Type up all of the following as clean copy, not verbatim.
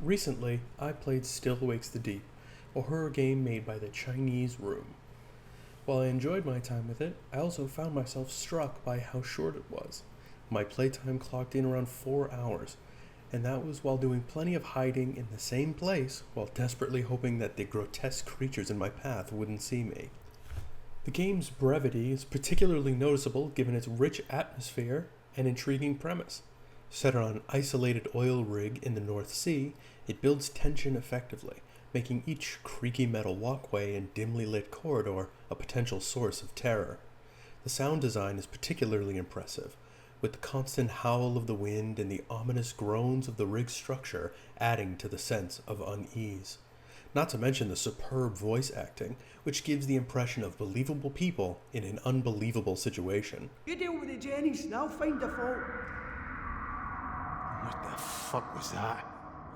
Recently, I played Still Wakes the Deep, a horror game made by the Chinese Room. While I enjoyed my time with it, I also found myself struck by how short it was. My playtime clocked in around 4 hours, and that was while doing plenty of hiding in the same place while desperately hoping that the grotesque creatures in my path wouldn't see me. The game's brevity is particularly noticeable given its rich atmosphere and intriguing premise. Set on an isolated oil rig in the North Sea, it builds tension effectively, making each creaky metal walkway and dimly lit corridor a potential source of terror. The sound design is particularly impressive, with the constant howl of the wind and the ominous groans of the rig's structure adding to the sense of unease. Not to mention the superb voice acting, which gives the impression of believable people in an unbelievable situation. You deal with the Jennies and I'll find the fault. What the fuck was that?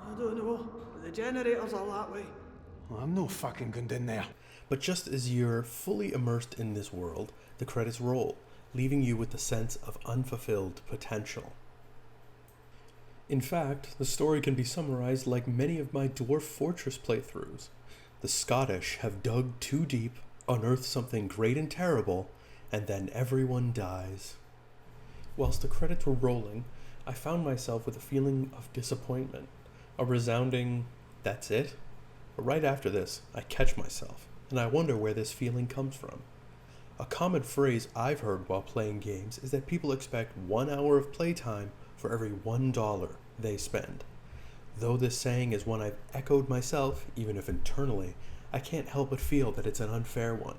I don't know, but the generators are that way. Well, I'm no fucking going in there. But just as you're fully immersed in this world, the credits roll, leaving you with the sense of unfulfilled potential. In fact, the story can be summarized like many of my Dwarf Fortress playthroughs. The Scottish have dug too deep, unearthed something great and terrible, and then everyone dies. Whilst the credits were rolling, I found myself with a feeling of disappointment, a resounding, "that's it?" But right after this, I catch myself, and I wonder where this feeling comes from. A common phrase I've heard while playing games is that people expect 1 hour of playtime for every $1 they spend. Though this saying is one I've echoed myself, even if internally, I can't help but feel that it's an unfair one.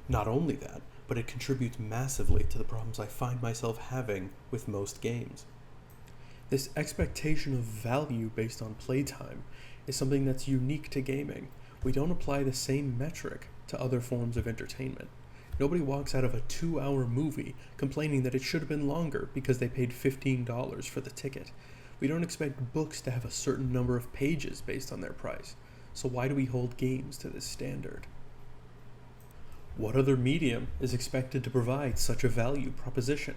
Not only that, but it contributes massively to the problems I find myself having with most games. This expectation of value based on playtime is something that's unique to gaming. We don't apply the same metric to other forms of entertainment. Nobody walks out of a 2-hour movie complaining that it should have been longer because they paid $15 for the ticket. We don't expect books to have a certain number of pages based on their price. So why do we hold games to this standard? What other medium is expected to provide such a value proposition?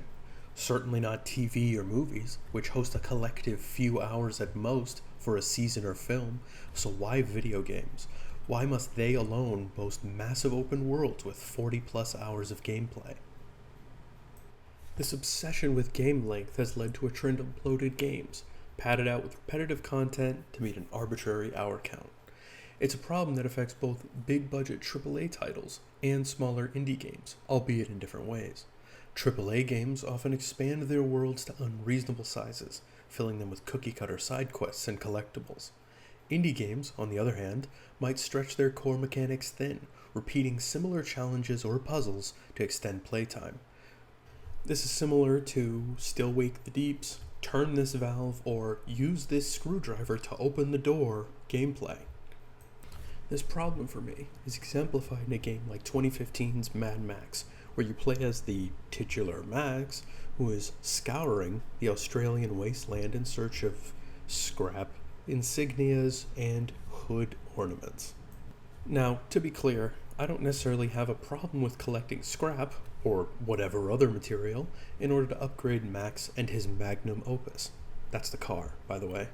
Certainly not TV or movies, which host a collective few hours at most for a season or film. So why video games? Why must they alone boast massive open worlds with 40 plus hours of gameplay? This obsession with game length has led to a trend of bloated games, padded out with repetitive content to meet an arbitrary hour count. It's a problem that affects both big budget AAA titles and smaller indie games, albeit in different ways. AAA games often expand their worlds to unreasonable sizes, filling them with cookie-cutter side quests and collectibles. Indie games, on the other hand, might stretch their core mechanics thin, repeating similar challenges or puzzles to extend playtime. This is similar to Still Wake the Deep's "turn this valve" or "use this screwdriver to open the door" gameplay. This problem for me is exemplified in a game like 2015's Mad Max, where you play as the titular Max, who is scouring the Australian wasteland in search of scrap, insignias, and hood ornaments. Now, to be clear, I don't necessarily have a problem with collecting scrap, or whatever other material, in order to upgrade Max and his magnum opus. That's the car, by the way.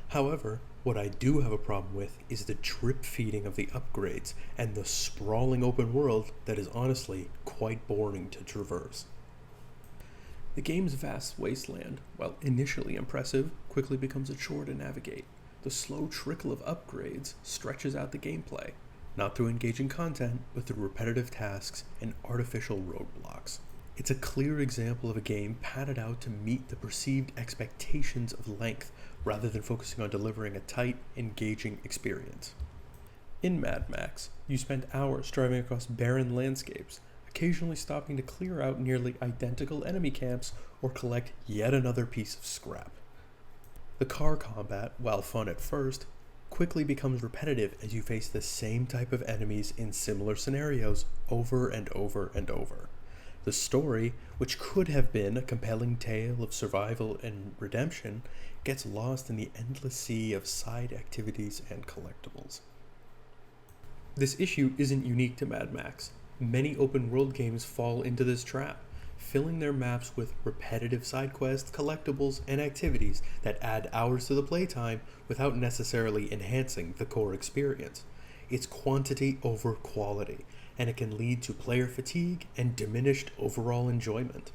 However, what I do have a problem with is the drip feeding of the upgrades and the sprawling open world that is honestly quite boring to traverse. The game's vast wasteland, while initially impressive, quickly becomes a chore to navigate. The slow trickle of upgrades stretches out the gameplay, not through engaging content, but through repetitive tasks and artificial roadblocks. It's a clear example of a game padded out to meet the perceived expectations of length, rather than focusing on delivering a tight, engaging experience. In Mad Max, you spend hours driving across barren landscapes, occasionally stopping to clear out nearly identical enemy camps or collect yet another piece of scrap. The car combat, while fun at first, quickly becomes repetitive as you face the same type of enemies in similar scenarios over and over and over. The story, which could have been a compelling tale of survival and redemption, gets lost in the endless sea of side activities and collectibles. This issue isn't unique to Mad Max. Many open world games fall into this trap, filling their maps with repetitive side quests, collectibles, and activities that add hours to the playtime without necessarily enhancing the core experience. It's quantity over quality, and it can lead to player fatigue and diminished overall enjoyment.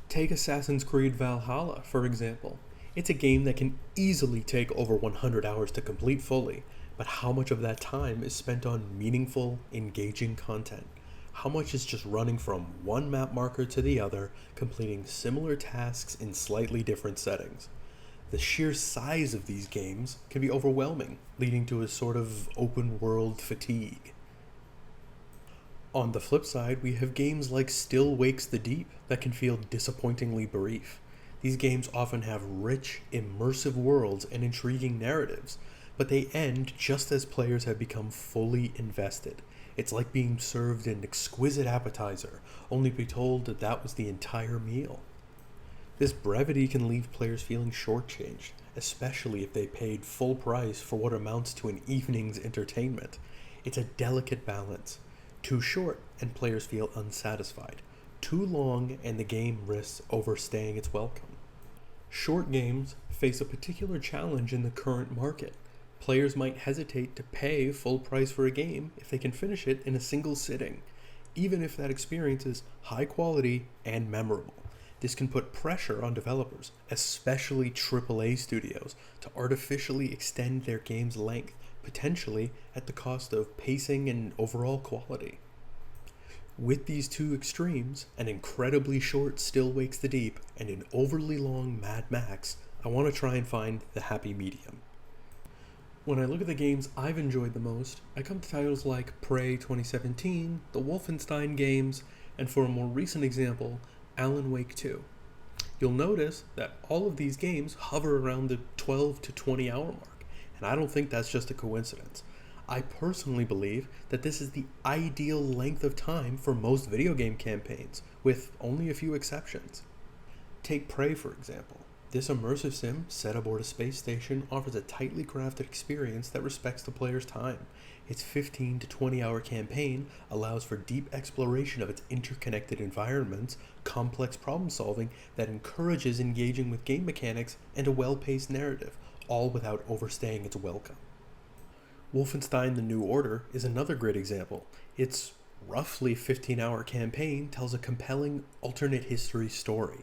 Take Assassin's Creed Valhalla, for example. It's a game that can easily take over 100 hours to complete fully, but how much of that time is spent on meaningful, engaging content? How much is just running from one map marker to the other, completing similar tasks in slightly different settings? The sheer size of these games can be overwhelming, leading to a sort of open world fatigue. On the flip side, we have games like Still Wakes the Deep that can feel disappointingly brief. These games often have rich, immersive worlds and intriguing narratives, but they end just as players have become fully invested. It's like being served an exquisite appetizer, only to be told that that was the entire meal. This brevity can leave players feeling shortchanged, especially if they paid full price for what amounts to an evening's entertainment. It's a delicate balance. Too short and players feel unsatisfied. Too long and the game risks overstaying its welcome. Short games face a particular challenge in the current market. Players might hesitate to pay full price for a game if they can finish it in a single sitting, even if that experience is high quality and memorable. This can put pressure on developers, especially AAA studios, to artificially extend their game's length, potentially at the cost of pacing and overall quality. With these two extremes, an incredibly short Still Wakes the Deep and an overly long Mad Max, I want to try and find the happy medium. When I look at the games I've enjoyed the most, I come to titles like Prey 2017, the Wolfenstein games, and for a more recent example, Alan Wake 2. You'll notice that all of these games hover around the 12 to 20 hour mark, and I don't think that's just a coincidence. I personally believe that this is the ideal length of time for most video game campaigns, with only a few exceptions. Take Prey, for example. This immersive sim set aboard a space station offers a tightly crafted experience that respects the player's time. Its 15 to 20 hour campaign allows for deep exploration of its interconnected environments, complex problem solving that encourages engaging with game mechanics, and a well-paced narrative, all without overstaying its welcome. Wolfenstein: The New Order is another great example. Its roughly 15-hour campaign tells a compelling alternate history story,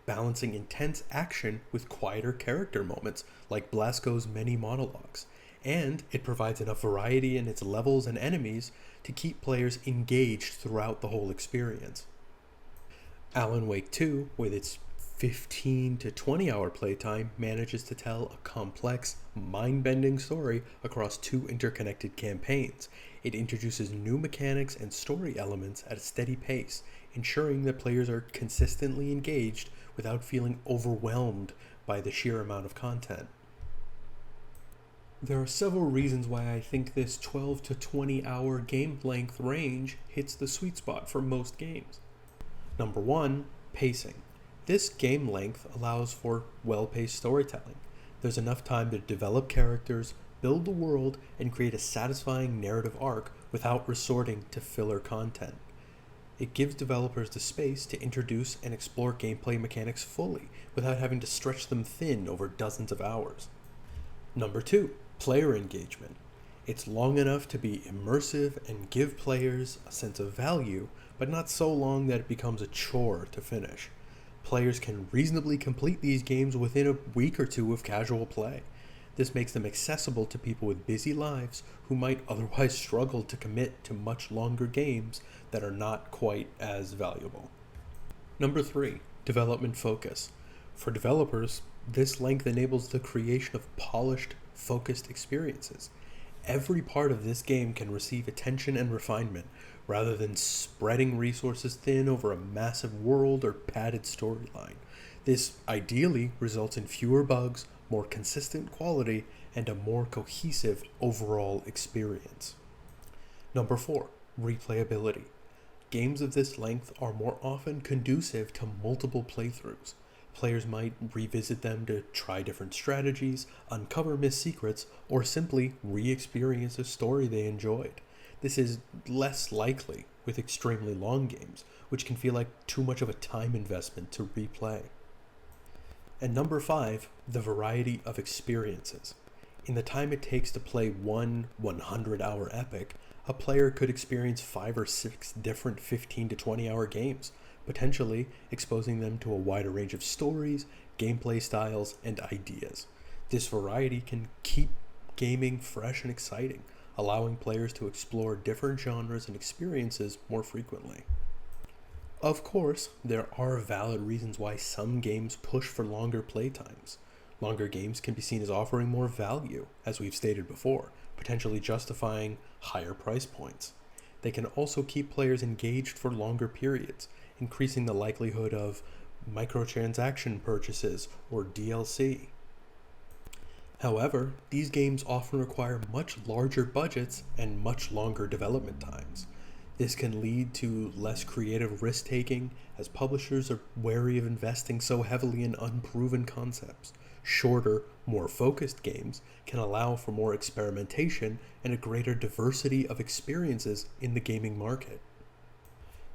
balancing intense action with quieter character moments like Blasco's many monologues, and it provides enough variety in its levels and enemies to keep players engaged throughout the whole experience. Alan Wake 2, with its 15 to 20 hour playtime, manages to tell a complex, mind-bending story across two interconnected campaigns. It introduces new mechanics and story elements at a steady pace, ensuring that players are consistently engaged without feeling overwhelmed by the sheer amount of content. There are several reasons why I think this 12 to 20 hour game length range hits the sweet spot for most games. Number 1, pacing. This game length allows for well-paced storytelling. There's enough time to develop characters, build the world, and create a satisfying narrative arc without resorting to filler content. It gives developers the space to introduce and explore gameplay mechanics fully without having to stretch them thin over dozens of hours. Number 2, player engagement. It's long enough to be immersive and give players a sense of value, but not so long that it becomes a chore to finish. Players can reasonably complete these games within a week or two of casual play. This makes them accessible to people with busy lives who might otherwise struggle to commit to much longer games that are not quite as valuable. Number 3, development focus. For developers, this length enables the creation of polished, focused experiences. Every part of this game can receive attention and refinement, rather than spreading resources thin over a massive world or padded storyline. This ideally results in fewer bugs, more consistent quality, and a more cohesive overall experience. Number 4, replayability. Games of this length are more often conducive to multiple playthroughs. Players might revisit them to try different strategies, uncover missed secrets, or simply re-experience a story they enjoyed. This is less likely with extremely long games, which can feel like too much of a time investment to replay. And number 5, the variety of experiences. In the time it takes to play one 100-hour epic, a player could experience 5 or 6 different 15 to 20-hour games, potentially exposing them to a wider range of stories, gameplay styles, and ideas. This variety can keep gaming fresh and exciting, allowing players to explore different genres and experiences more frequently. Of course, there are valid reasons why some games push for longer playtimes. Longer games can be seen as offering more value, as we've stated before, potentially justifying higher price points. They can also keep players engaged for longer periods, increasing the likelihood of microtransaction purchases or DLC. However, these games often require much larger budgets and much longer development times. This can lead to less creative risk-taking, as publishers are wary of investing so heavily in unproven concepts. Shorter, more focused games can allow for more experimentation and a greater diversity of experiences in the gaming market.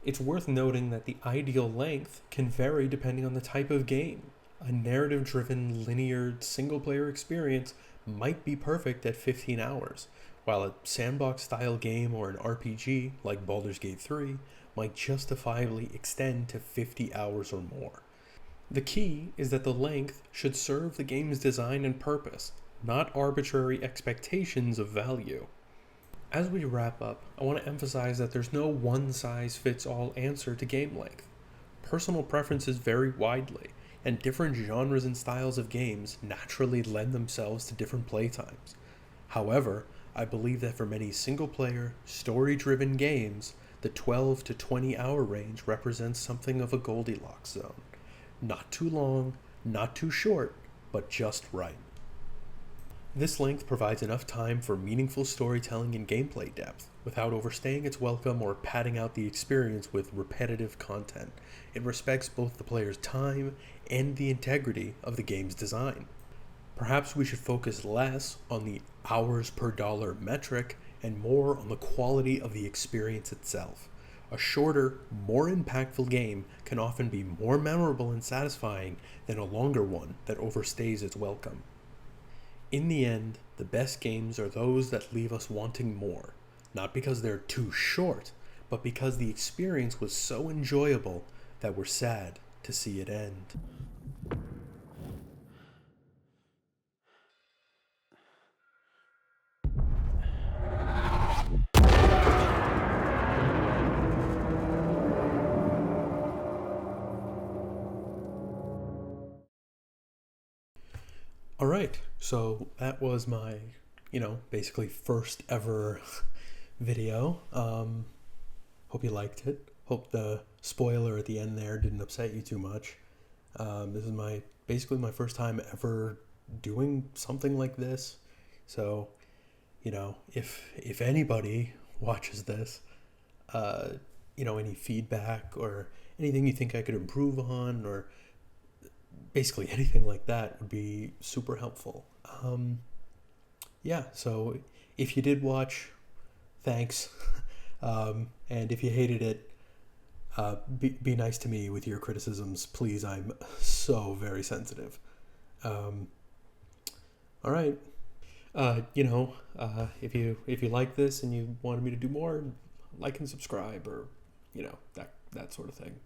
It's worth noting that the ideal length can vary depending on the type of game. A narrative-driven, linear, single-player experience might be perfect at 15 hours, while a sandbox-style game or an RPG, like Baldur's Gate 3, might justifiably extend to 50 hours or more. The key is that the length should serve the game's design and purpose, not arbitrary expectations of value. As we wrap up, I want to emphasize that there's no one-size-fits-all answer to game length. Personal preferences vary widely, and different genres and styles of games naturally lend themselves to different playtimes. However, I believe that for many single-player, story-driven games, the 12 to 20 hour range represents something of a Goldilocks zone. Not too long, not too short, but just right. This length provides enough time for meaningful storytelling and gameplay depth, without overstaying its welcome or padding out the experience with repetitive content. It respects both the player's time and the integrity of the game's design. Perhaps we should focus less on the hours per dollar metric and more on the quality of the experience itself. A shorter, more impactful game can often be more memorable and satisfying than a longer one that overstays its welcome. In the end, the best games are those that leave us wanting more, not because they're too short, but because the experience was so enjoyable that we're sad to see it end. All right, so that was my, basically first ever video. Hope you liked it. Hope the spoiler at the end there didn't upset you too much. This is basically my first time ever doing something like this. So, if anybody watches this, any feedback or anything you think I could improve on, or basically anything like that would be super helpful. So if you did watch, thanks. And if you hated it, be nice to me with your criticisms, please. I'm so very sensitive. All right. If you like this and you wanted me to do more, like and subscribe, or that sort of thing.